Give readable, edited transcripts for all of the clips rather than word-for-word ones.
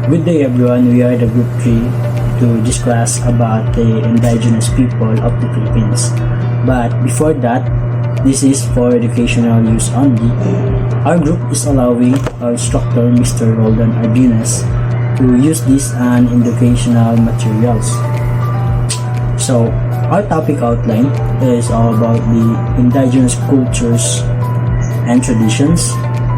Good day everyone, we are the group 3 to discuss about the indigenous people of the Philippines. But before that, this is for educational use only. Our group is allowing our instructor Mr. Roldan Indigenous to use this and educational materials. So our topic outline is all about the indigenous cultures and traditions,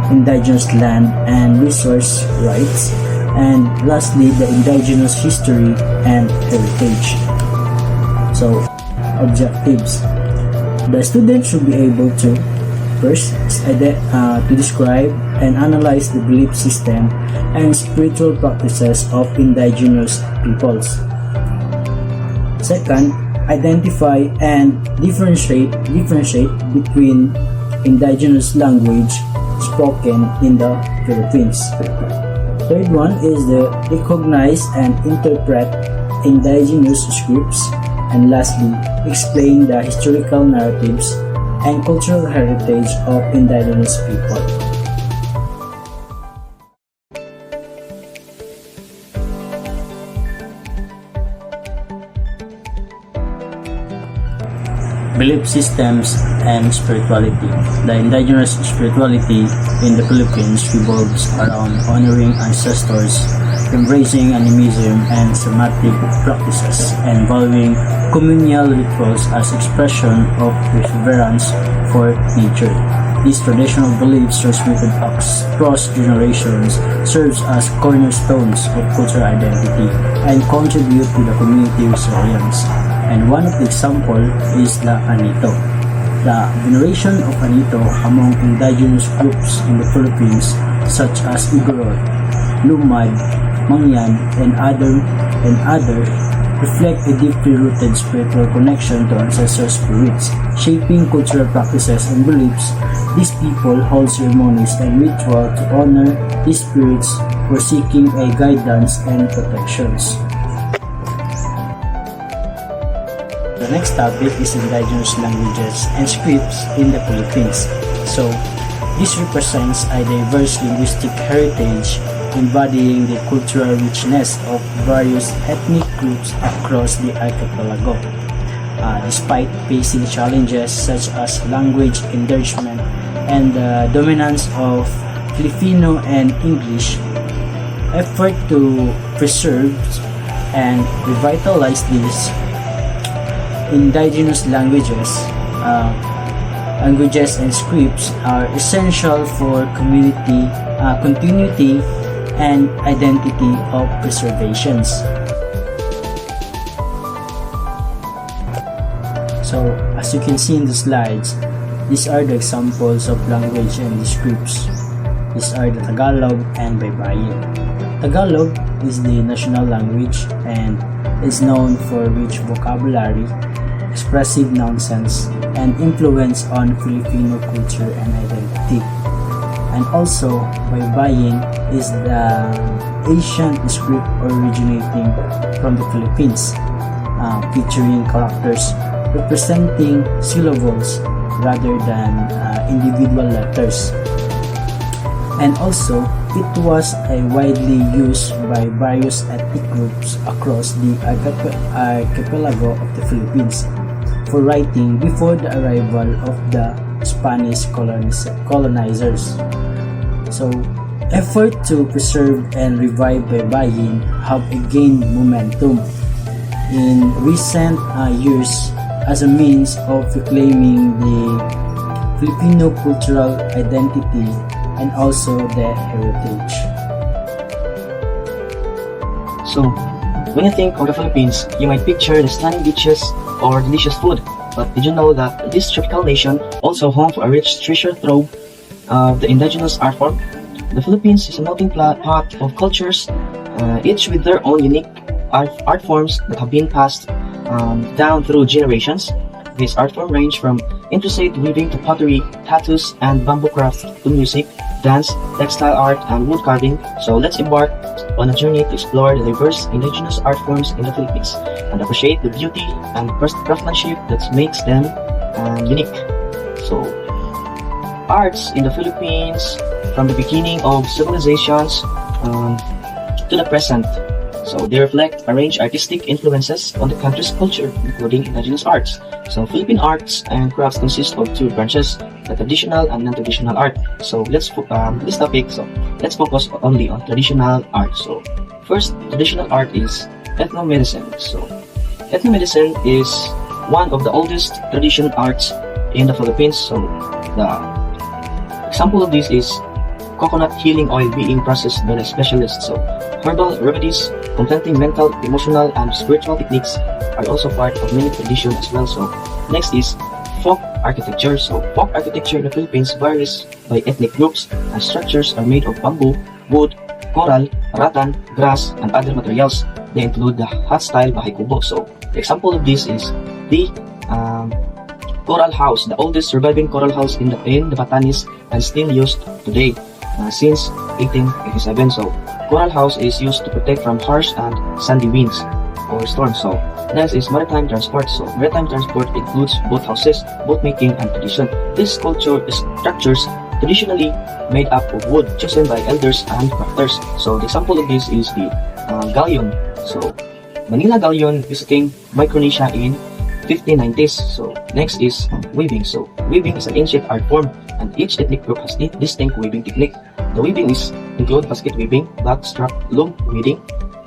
indigenous land and resource rights, and lastly the indigenous history and heritage. So objectives: the student should be able to first to describe and analyze the belief system and spiritual practices of indigenous peoples. Second, identify and differentiate between indigenous language spoken in the Philippines. Third one is the recognize and interpret indigenous scripts, and lastly, explain the historical narratives and cultural heritage of indigenous people. Belief systems and spirituality. The indigenous spirituality in the Philippines revolves around honoring ancestors, embracing animism and somatic practices, and valuing communal rituals as expression of perseverance for nature. These traditional beliefs transmitted across generations serves as cornerstones of cultural identity and contribute to the community resilience. And one of the examples is the Anito. The veneration of Anito among indigenous groups in the Philippines, such as Igorot, Lumad, Mangyan, and other, reflect a deeply rooted spiritual connection to ancestral spirits, shaping cultural practices and beliefs. These people hold ceremonies and rituals to honor these spirits for seeking a guidance and protections. The next topic is indigenous languages and scripts in the Philippines. So, this represents a diverse linguistic heritage embodying the cultural richness of various ethnic groups across the archipelago. Despite facing challenges such as language endangerment and the dominance of Filipino and English, effort to preserve and revitalize these indigenous languages and scripts are essential for continuity and identity of preservations. So, as you can see in the slides, these are the examples of language and scripts. These are the Tagalog and Baybayin. Tagalog is the national language and is known for rich vocabulary, expressive nonsense, and influence on Filipino culture and identity. And also, Baybayin is the ancient script originating from the Philippines, featuring characters representing syllables rather than individual letters. And also, it was widely used by various ethnic groups across the archipelago of the Philippines for writing before the arrival of the Spanish colonizers. So, effort to preserve and revive Baybayin have gained momentum in recent years as a means of reclaiming the Filipino cultural identity and also the heritage. So, when you think of the Philippines, you might picture the stunning beaches or delicious food. But did you know that this tropical nation also home for a rich treasure trove of the indigenous art form? The Philippines is a melting pot of cultures, each with their own unique art forms that have been passed down through generations. These art forms range from intricate weaving to pottery, tattoos, and bamboo crafts to music, dance, textile art, and wood carving. So let's embark on a journey to explore the diverse indigenous art forms in the Philippines and appreciate the beauty and craftsmanship that makes them unique. So, arts in the Philippines from the beginning of civilizations to the present. So they reflect a range artistic influences on the country's culture, including indigenous arts. So Philippine arts and crafts consist of two branches, the traditional and non-traditional art. So let's let's focus only on traditional art. So first, traditional art is ethnomedicine. So ethnomedicine is one of the oldest traditional arts in the Philippines. So the example of this is coconut healing oil being processed by the specialists. So herbal remedies, contenting mental, emotional, and spiritual techniques are also part of many traditions as well. So next is folk architecture. So folk architecture in the Philippines varies by ethnic groups, and structures are made of bamboo, wood, coral, rattan, grass, and other materials. They include the hut style bahay kubo. So the example of this is the coral house, the oldest surviving coral house in the Batanes and still used today since 1887. So coral house is used to protect from harsh and sandy winds or storms. So next is maritime transport. So maritime transport includes boat houses, boat making, and tradition. This culture is structures traditionally made up of wood chosen by elders and crafters. So the example of this is the galleon. So Manila galleon visiting Micronesia in 1590s. So next is weaving. So weaving is an ancient art form, and each ethnic group has a distinct weaving technique. The weaving include basket weaving, backstrap loom weaving,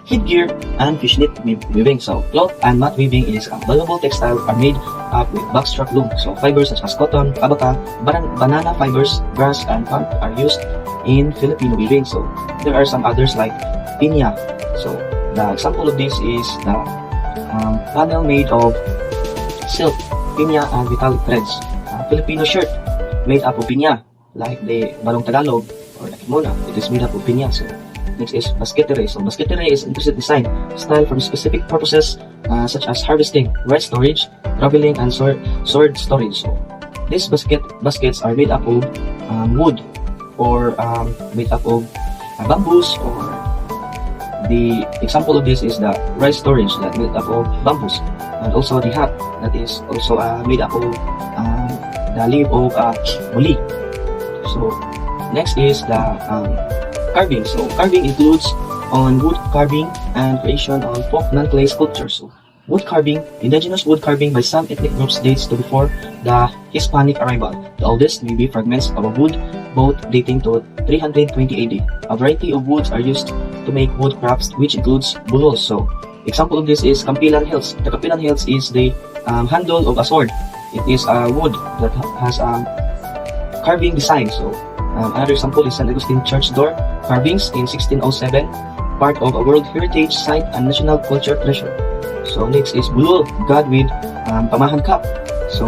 headgear, and fishnet weaving. So cloth and mat weaving is a valuable textile are made up with backstrap loom. So fibers such as cotton, abaca, banana fibers, grass, and pulp are used in Filipino weaving. So there are some others like pinya. So the example of this is the panel made of silk, pinya, and metallic threads. Filipino shirt made up of pinya, like the Balong Tagalog or the kimono. It is made up of pinya. So next is basketery. So basketery is intricate design style for specific purposes such as harvesting, rice storage, traveling, and sword storage. So these baskets are made up of wood or made up of bamboos, or the example of this is the rice storage that made up of bamboos, and also the hat that is also made up of the leaf of muli. So next is the carving. So carving includes on wood carving and creation of folk non-clay sculptures. So wood carving, indigenous wood carving by some ethnic groups dates to before the Hispanic arrival. The oldest may be fragments of a wood boat dating to 320 AD. A variety of woods are used to make wood crafts, which includes bulos. So example of this is Campilan Hills. The Campilan Hills is the handle of a sword. It is a wood that has carving design. So another example is San Agustin Church door carvings in 1607, part of a World Heritage Site and National Culture Treasure. So next is bulol, god with pamahan cup. So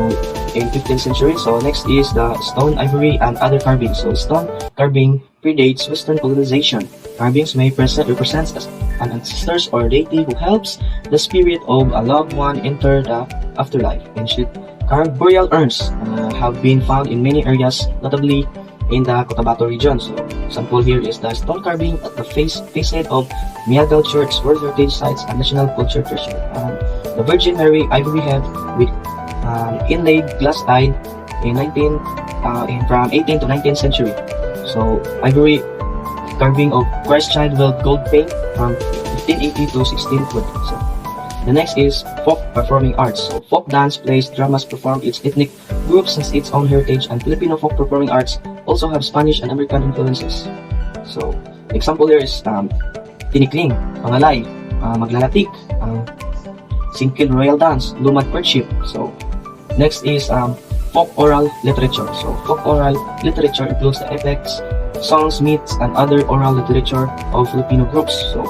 in 15th century. So next is the stone, ivory, and other carvings. So stone carving predates Western colonization. Carvings may represent an ancestors or deity who helps the spirit of a loved one enter the afterlife. Ancient carved burial urns have been found in many areas, notably in the Cotabato region. So example here is the stone carving at the facade of Miagal Church, World Heritage Sites and National Culture Treasure. The Virgin Mary ivory head with inlaid glass tile in from 18th to 19th century. So ivory carving of Christ Child with gold paint from 1580 to 1620. So the next is folk performing arts. So folk dance, plays, dramas perform its ethnic groups has its own heritage, and Filipino folk performing arts also have Spanish and American influences. So example here is tinikling, pangalay, maglalatik, singkil royal dance, lumad courtship. So next is folk oral literature. So folk oral literature includes the epics, songs, myths, and other oral literature of Filipino groups. So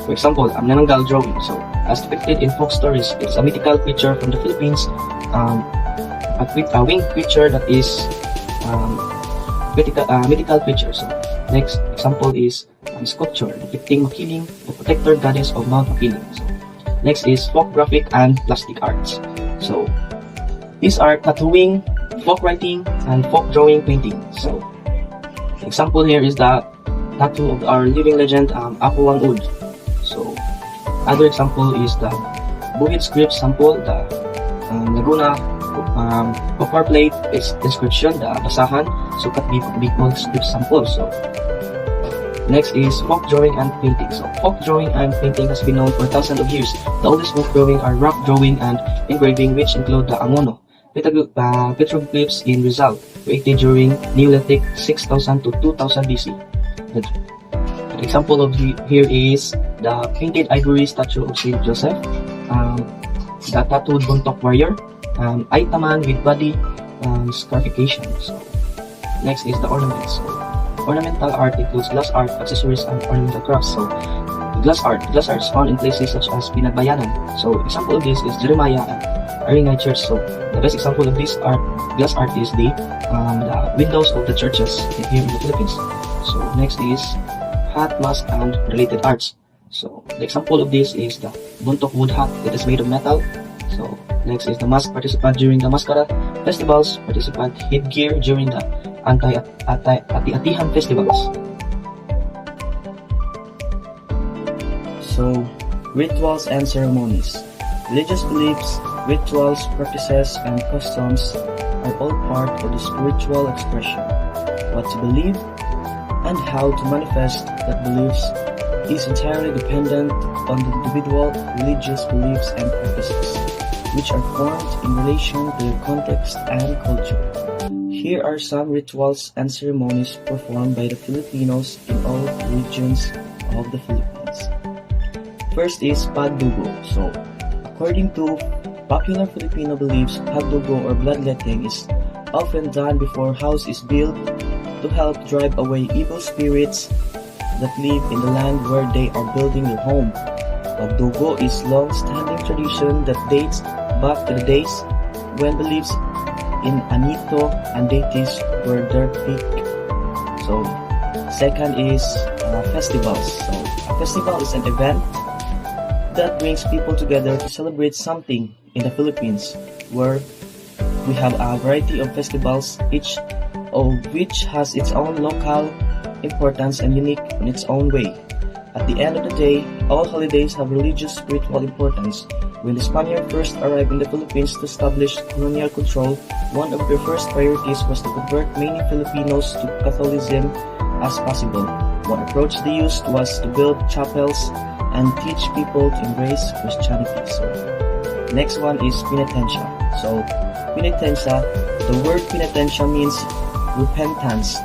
for example, Nananggal drawing. So as depicted in folk stories, it's a mythical creature from the Philippines, a winged creature that is mythical creature. So next example is sculpture depicting Makiling, the protector goddess of Mount Makiling. So next is folk graphic and plastic arts. So these are tattooing, folk writing, and folk drawing painting. So example here is the tattoo of our living legend Apo Wang Ud. So other example is the Buhit script sample, the Laguna copper plate is inscription, the Basahan, Sukat Bicol script sample. So Next is folk drawing and painting. So folk drawing and painting has been known for thousands of years. The oldest folk drawing are rock drawing and engraving, which include the Angono petroglyphs in Rizal, created during Neolithic 6000 to 2000 BC. An example of here is the painted ivory statue of Saint Joseph, the tattooed buntok warrior, Aitaman with body scarification. So next is the ornaments. So, ornamental art includes glass art, accessories, and ornamental crafts. So glass art is found in places such as Pinagbayanan. So example of this is Jeremiah and Aringay Church. So the best example of this glass art is the windows of the churches here in the Philippines. So next is hat, mask, and related arts. So the example of this is the buntok wood hat. It is made of metal. So next is the mask participant during the masquerade festivals, participant headgear during the Ati-Atihan festivals. So, rituals and ceremonies. Religious beliefs, rituals, practices, and customs are all part of the spiritual expression. What to believe and how to manifest that beliefs is entirely dependent on the individual religious beliefs and practices, which are formed in relation to their context and culture. Here are some rituals and ceremonies performed by the Filipinos in all regions of the Philippines. First is pagdugo. So, according to popular Filipino beliefs, pagdugo or bloodletting is often done before a house is built to help drive away evil spirits that live in the land where they are building their home. Pagdugo is long-standing tradition that dates back to the days when beliefs in Anito and deities were their peak. So, second is festivals. So, a festival is an event that brings people together to celebrate something in the Philippines, where we have a variety of festivals, each of which has its own local importance and unique in its own way. At the end of the day, all holidays have religious spiritual importance. When the Spaniards first arrived in the Philippines to establish colonial control, one of their first priorities was to convert many Filipinos to Catholicism as possible. One approach they used was to build chapels and teach people to embrace Christianity. So, next one is penitentia. So, penitentia, the word penitentia means repentance.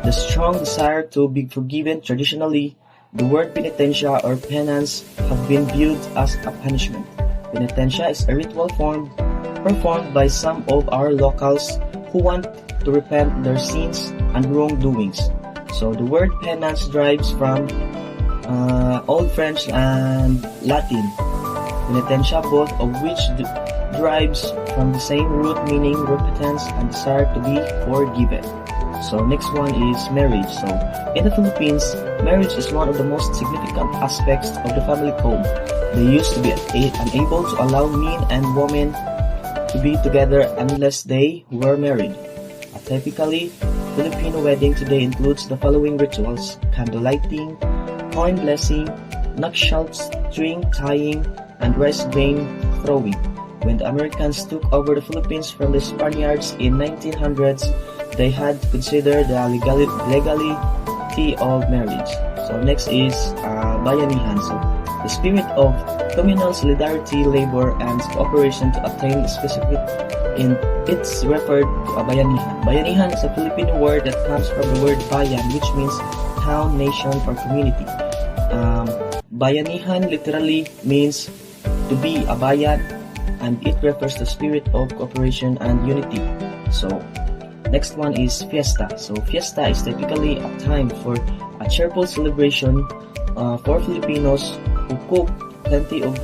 The strong desire to be forgiven. Traditionally, the word penitentia or penance have been viewed as a punishment. Penitentia is a ritual form performed by some of our locals who want to repent their sins and wrongdoings. So the word penance derives from Old French and Latin. Penitentia, both of which derives from the same root meaning repentance and desire to be forgiven. So next one is marriage. So in the Philippines, marriage is one of the most significant aspects of the family code. They used to be unable to allow men and women to be together unless they were married. A typically Filipino wedding today includes the following rituals: candle lighting, coin blessing, nuptial string tying, and rice grain throwing. When the Americans took over the Philippines from the Spaniards in 1900s, they had to consider the legality of marriage. So next is bayanihan. So the spirit of communal solidarity, labor, and cooperation to attain a specific in it's referred to a bayanihan. Bayanihan is a Filipino word that comes from the word bayan, which means town, nation, or community. Bayanihan literally means to be a bayan, and it refers to spirit of cooperation and unity. So next one is fiesta. So fiesta is typically a time for a cheerful celebration for Filipinos who cook plenty of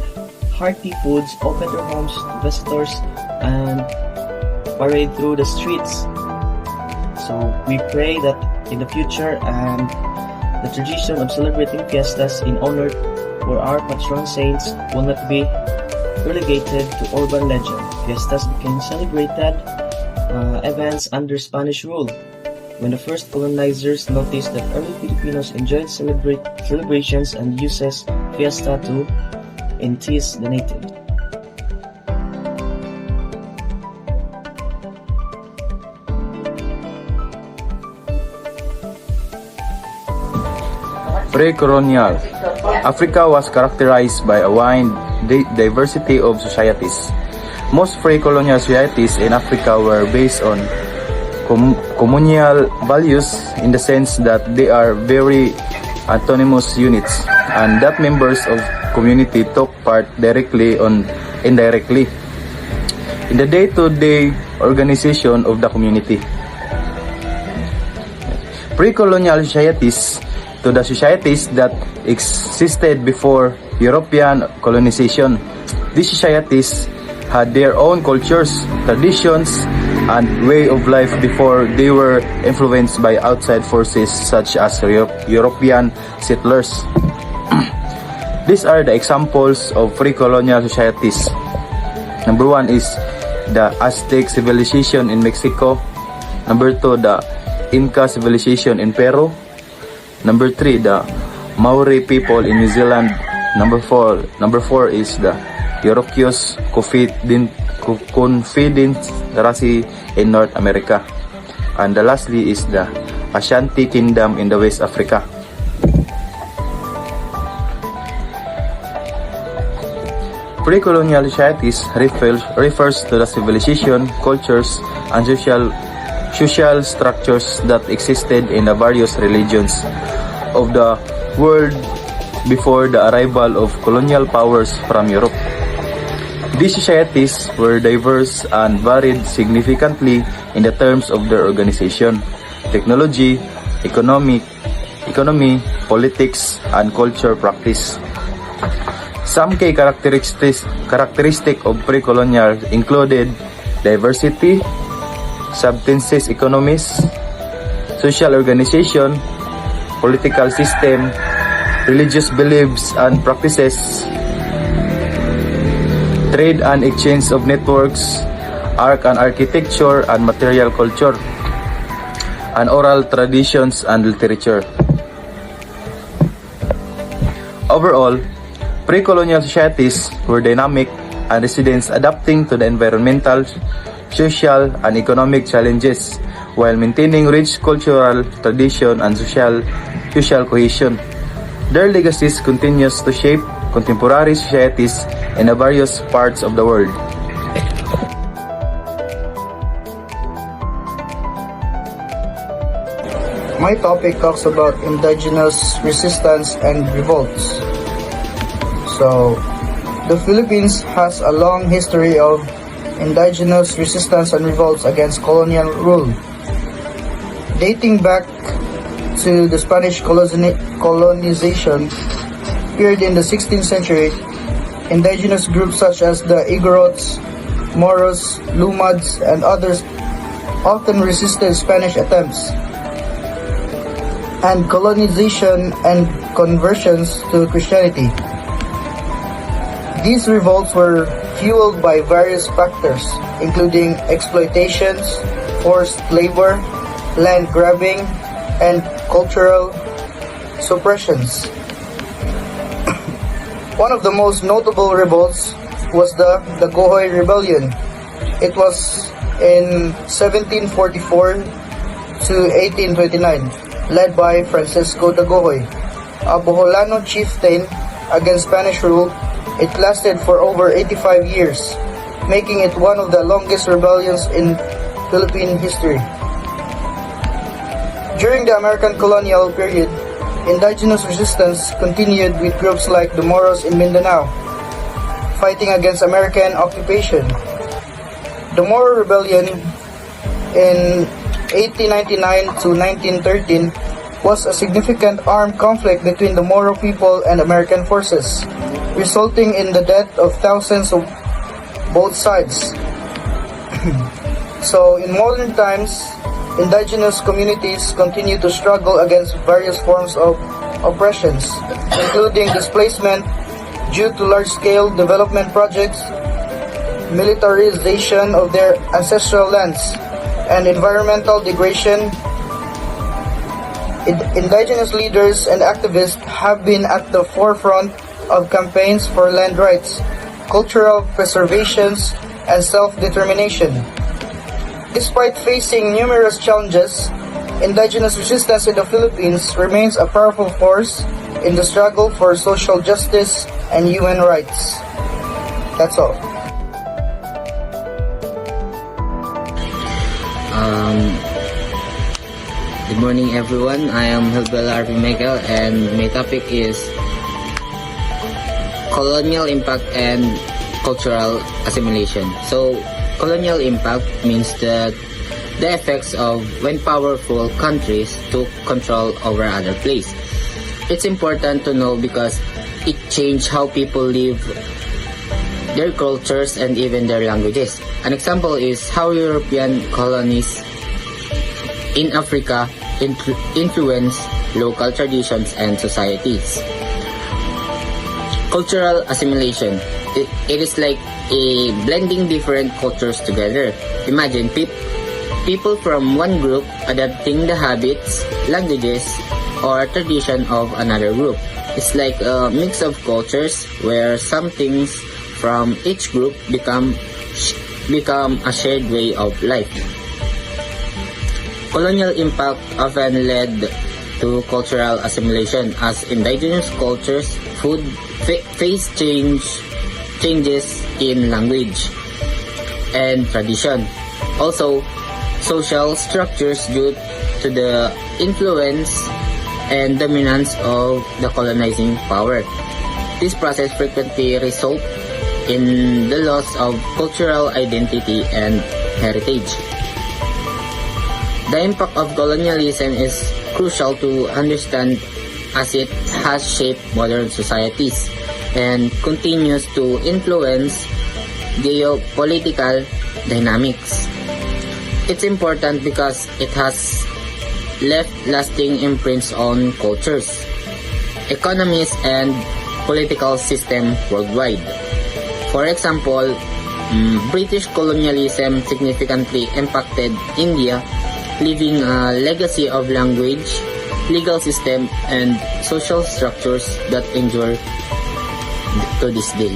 hearty foods, open their homes to visitors, and parade through the streets. So we pray that in the future the tradition of celebrating fiestas in honor for our patron saints will not be relegated to urban legend. Fiestas became celebrated events under Spanish rule, when the first colonizers noticed that early Filipinos enjoyed celebrations and uses fiesta to entice the native. Pre-colonial. Africa was characterized by a wide diversity of societies. Most pre-colonial societies in Africa were based on communal values in the sense that they are very autonomous units and that members of community took part directly or indirectly in the day-to-day organization of the community. Pre-colonial societies to the societies that existed before European colonization. These societies had their own cultures, traditions, and way of life before they were influenced by outside forces such as European settlers. These are the examples of pre-colonial societies. Number 1 is the Aztec civilization in Mexico. Number 2, the Inca civilization in Peru. Number 3, the Maori people in New Zealand. Number 4 is the Iroquois Confederacy in North America. And lastly is the Ashanti Kingdom in the West Africa. Pre-colonial societies refers to the civilization, cultures, and social structures that existed in the various religions of the world before the arrival of colonial powers from Europe. These societies were diverse and varied significantly in the terms of their organization, technology, economy, politics, and culture practice. Some key characteristics of pre-colonial included diversity, subsistence economies, social organization, political system, religious beliefs and practices, trade and exchange of networks, art and architecture and material culture, and oral traditions and literature. Overall, pre-colonial societies were dynamic and residents adapting to the environmental, social, and economic challenges while maintaining rich cultural tradition and social cohesion. Their legacies continues to shape contemporary societies in the various parts of the world. My topic talks about indigenous resistance and revolts. So, the Philippines has a long history of indigenous resistance and revolts against colonial rule. Dating back to the Spanish colonization period in the 16th century, indigenous groups such as the Igorots, Moros, Lumads, and others often resisted Spanish attempts and colonization and conversions to Christianity. These revolts were fueled by various factors, including exploitations, forced labor, land grabbing, and cultural suppressions. One of the most notable revolts was the Dagohoy Rebellion. It was in 1744 to 1829, led by Francisco Dagohoy, a Boholano chieftain against Spanish rule. It lasted for over 85 years, making it one of the longest rebellions in Philippine history. During the American colonial period, indigenous resistance continued with groups like the Moros in Mindanao, fighting against American occupation. The Moro Rebellion in 1899 to 1913 was a significant armed conflict between the Moro people and American forces, resulting in the death of thousands of both sides. So, in modern times, indigenous communities continue to struggle against various forms of oppressions, including displacement due to large-scale development projects, militarization of their ancestral lands, and environmental degradation. Indigenous leaders and activists have been at the forefront of campaigns for land rights, cultural preservations, and self-determination. Despite facing numerous challenges, indigenous resistance in the Philippines remains a powerful force in the struggle for social justice and human rights. That's all. Good morning everyone, I am Hilbel Arvin Miguel and my topic is colonial impact and cultural assimilation. So, colonial impact means that the effects of when powerful countries took control over other places. It's important to know because it changed how people live, their cultures, and even their languages. An example is how European colonies in Africa influence local traditions and societies. Cultural assimilation. It is like a blending different cultures together. Imagine people from one group adapting the habits, languages, or tradition of another group. It's like a mix of cultures where some things from each group become a shared way of life. Colonial impact often led to cultural assimilation as indigenous cultures face changes in language and tradition. Also, social structures due to the influence and dominance of the colonizing power. This process frequently results in the loss of cultural identity and heritage. The impact of colonialism is crucial to understand as it has shaped modern societies and continues to influence geopolitical dynamics. It's important because it has left lasting imprints on cultures, economies, and political system worldwide. For example, British colonialism significantly impacted India, leaving a legacy of language, legal system, and social structures that endure to this day.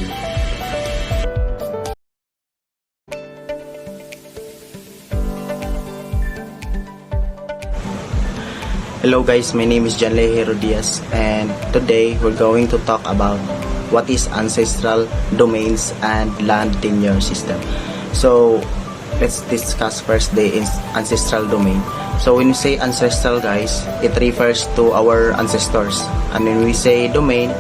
Hello guys, my name is Janle Herodias and today we're going to talk about what is ancestral domains and land tenure system. So let's discuss first the ancestral domain. So when we say ancestral guys, it refers to our ancestors, and when we say domain,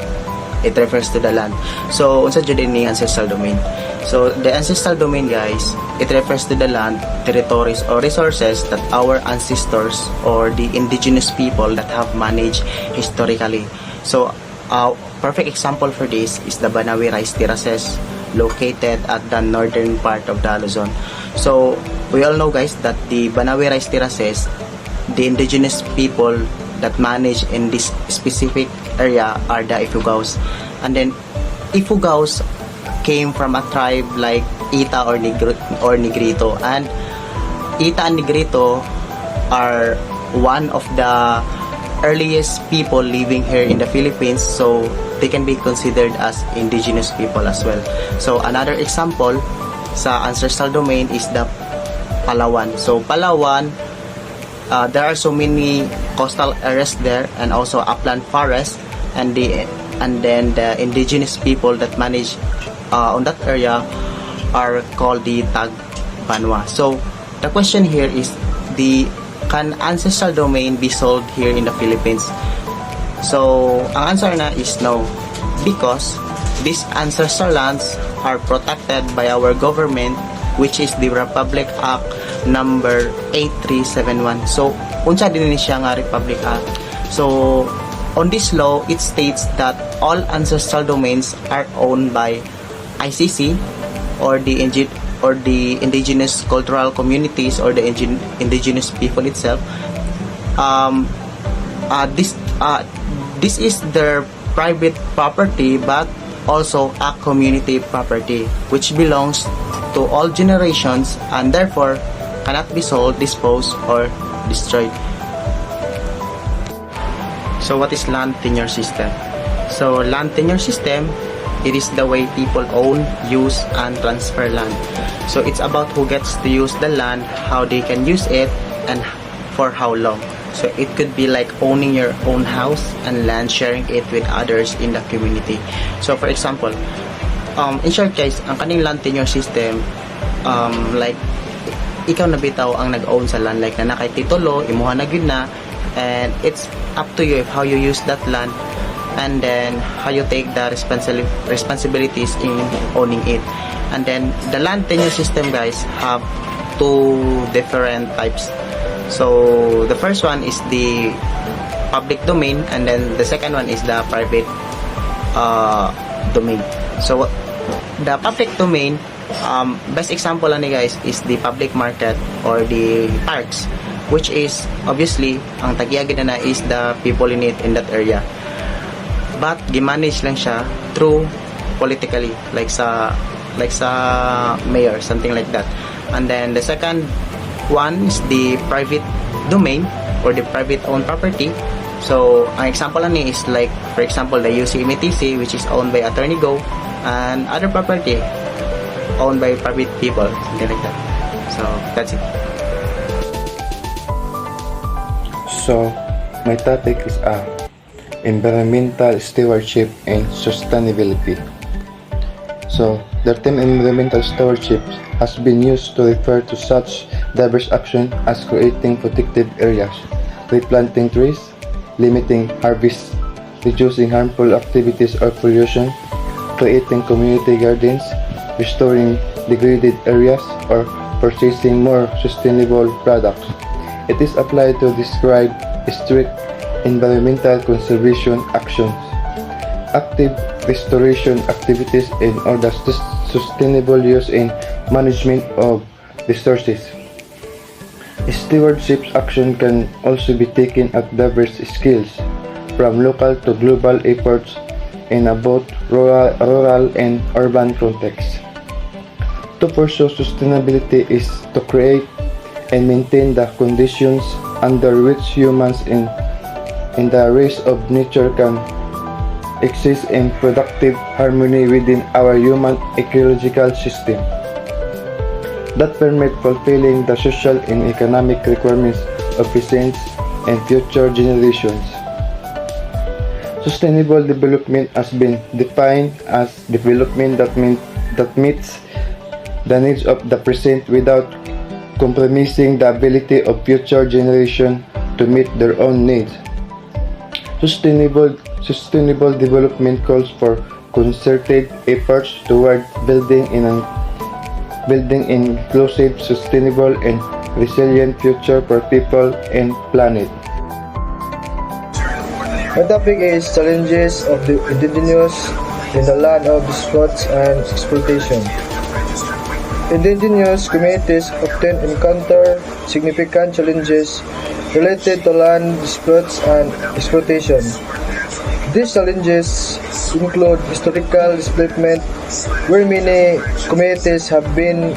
it refers to the land. So unsa jud ni ancestral domain? So the ancestral domain guys, it refers to the land, territories, or resources that our ancestors or the indigenous people that have managed historically. So perfect example for this is the Banawi rice terraces located at the northern part of the Luzon. So we all know guys that the Banawi rice terraces, the indigenous people that manage in this specific area are the Ifugaos. And then Ifugaos came from a tribe like Ita or Negrito, and Ita and Negrito are one of the earliest people living here in the Philippines, so they can be considered as indigenous people as well. So another example sa ancestral domain is the Palawan. So Palawan, there are so many coastal areas there and also upland forest, and then the indigenous people that manage on that area are called the Tag Banwa. So the question here is, can ancestral domain be sold here in the Philippines? So ang answer na is no, because these ancestral lands are protected by our government, which is the Republic Act number 8371. So unsa din ni siya nga Republic Act? So on this law, it states that all ancestral domains are owned by ICC or the indigenous cultural communities or the indigenous people itself. This is their private property, but also a community property which belongs to all generations and therefore cannot be sold, disposed, or destroyed. So what is land tenure system? So land tenure system, it is the way people own, use, and transfer land. So it's about who gets to use the land, how they can use it, and for how long. So it could be like owning your own house and land, sharing it with others in the community. So for example, in short guys, ang kaning land tenure system, like ikaw na bitaw ang nag-own sa land, like na nakay titulo, imuha na gyud na, and it's up to you if how you use that land, and then how you take the responsibilities in owning it. And then the land tenure system guys have two different types. So the first one is the public domain, and then the second one is the private domain. So the public domain, best example lang ni guys is the public market or the parks, which is obviously ang tagiyagin na is the people in it in that area, but gimanage lang siya through politically, like sa mayor, something like that. And then the second one is the private domain or the private owned property. So ang example lang ni is like for example the UCMTC, which is owned by Attorney Go, and other property owned by private people, something like that. So that's it. So, my topic is environmental stewardship and sustainability. So, the term environmental stewardship has been used to refer to such diverse action as creating protected areas, replanting trees, limiting harvest, reducing harmful activities or pollution, creating community gardens, restoring degraded areas, or purchasing more sustainable products. It is applied to describe strict environmental conservation actions, active restoration activities, and other sustainable use and management of resources. Stewardship action can also be taken at diverse scales, from local to global efforts in both rural and urban contexts. To pursue sustainability is to create and maintain the conditions under which humans in the race of nature can exist in productive harmony within our human ecological system that permit fulfilling the social and economic requirements of present and future generations. Sustainable development has been defined as development that meets the needs of the present without compromising the ability of future generations to meet their own needs. Sustainable development calls for concerted efforts toward building an inclusive, sustainable, and resilient future for people and planet. My topic is challenges of the indigenous in the land of disputes and exploitation. Indigenous communities often encounter significant challenges related to land disputes and exploitation. These challenges include historical displacement, where many communities have been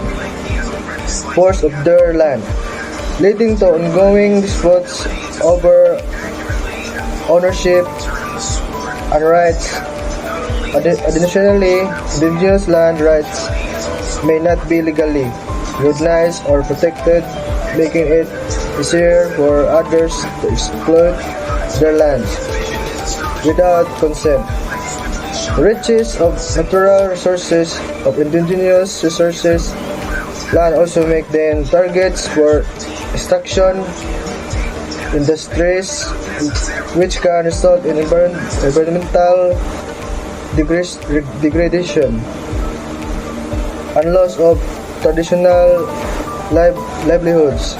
forced of their land, leading to ongoing disputes over ownership and rights. Additionally, indigenous land rights may not be legally recognized or protected, making it easier for others to exploit their lands without consent. Riches of natural resources of indigenous resources land also make them targets for extraction industries, which can result in environmental degradation and loss of traditional livelihoods.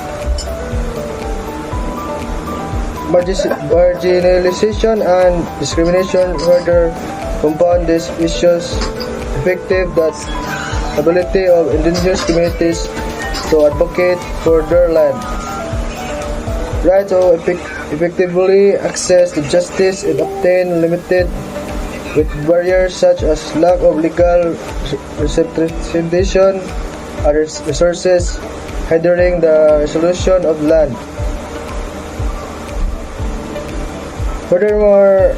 Marginalization and discrimination further compound these issues. Effective that ability of indigenous communities to advocate for their land, right to effectively access to justice and obtain limited with barriers such as lack of legal representation and resources hindering the resolution of land. Furthermore,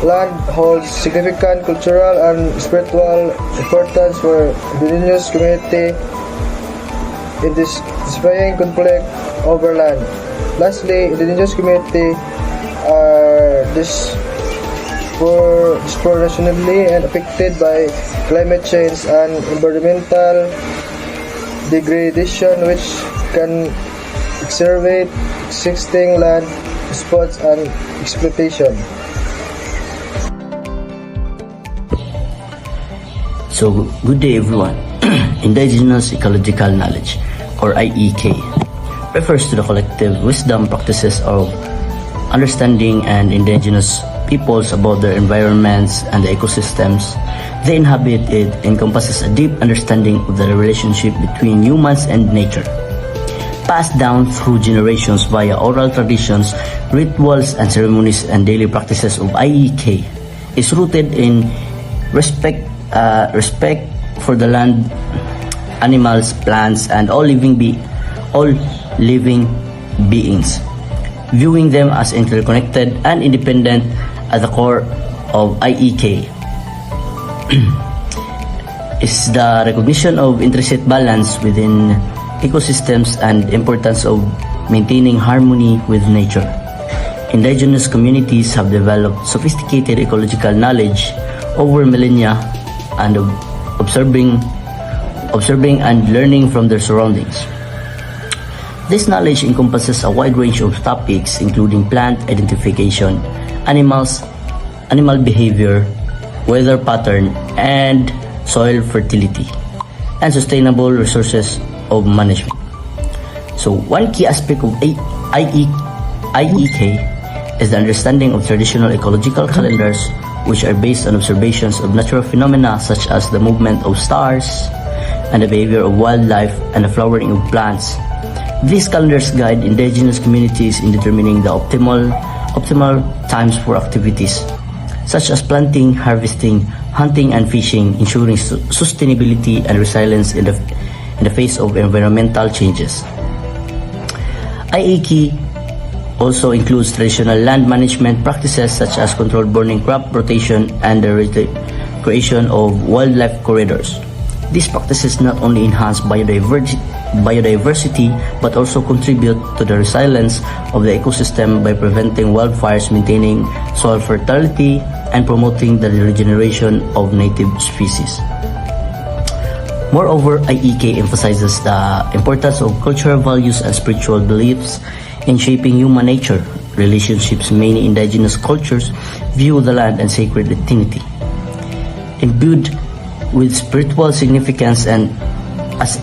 land holds significant cultural and spiritual importance for indigenous community in this displaying conflict over land. Lastly, indigenous community are disproportionately and affected by climate change and environmental degradation, which can exacerbate existing land spots and exploitation. So, good day everyone. Indigenous Ecological Knowledge, or IEK, refers to the collective wisdom practices of understanding and indigenous peoples about their environments and the ecosystems they inhabit. It encompasses a deep understanding of the relationship between humans and nature, passed down through generations via oral traditions, rituals, and ceremonies and daily practices of IEK, is rooted in respect for the land, animals, plants, and all living beings, viewing them as interconnected and independent at the core of IEK is the recognition of intrinsic balance within ecosystems and importance of maintaining harmony with nature. Indigenous communities have developed sophisticated ecological knowledge over millennia and observing and learning from their surroundings. This knowledge encompasses a wide range of topics including plant identification, animal behavior, weather pattern, and soil fertility, and sustainable resources of management. So one key aspect of IEK is the understanding of traditional ecological calendars, which are based on observations of natural phenomena such as the movement of stars and the behavior of wildlife and the flowering of plants. These calendars guide indigenous communities in determining the optimal times for activities such as planting, harvesting, hunting, and fishing, ensuring sustainability and resilience in the face of environmental changes. IEK also includes traditional land management practices such as controlled burning, crop rotation, and the creation of wildlife corridors. These practices not only enhance biodiversity but also contribute to the resilience of the ecosystem by preventing wildfires, maintaining soil fertility, and promoting the regeneration of native species. Moreover, IEK emphasizes the importance of cultural values and spiritual beliefs in shaping human nature relationships. Many indigenous cultures view the land and sacred dignity, imbued with spiritual significance and as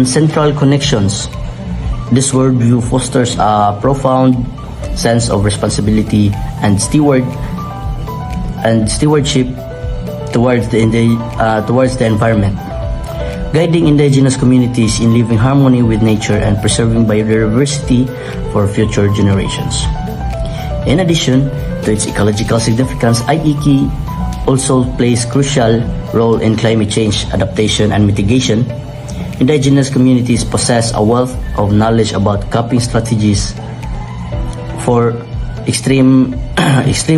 central connections. This worldview fosters a profound sense of responsibility and stewardship towards the environment, guiding indigenous communities in living harmony with nature and preserving biodiversity for future generations. In addition to its ecological significance, IEK also plays crucial role in climate change adaptation and mitigation. Indigenous communities possess a wealth of knowledge about coping strategies for extreme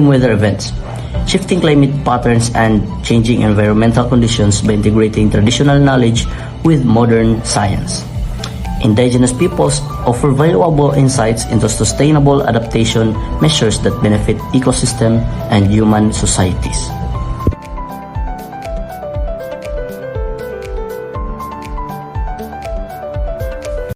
weather events, shifting climate patterns, and changing environmental conditions. By integrating traditional knowledge with modern science, indigenous peoples offer valuable insights into sustainable adaptation measures that benefit ecosystem and human societies.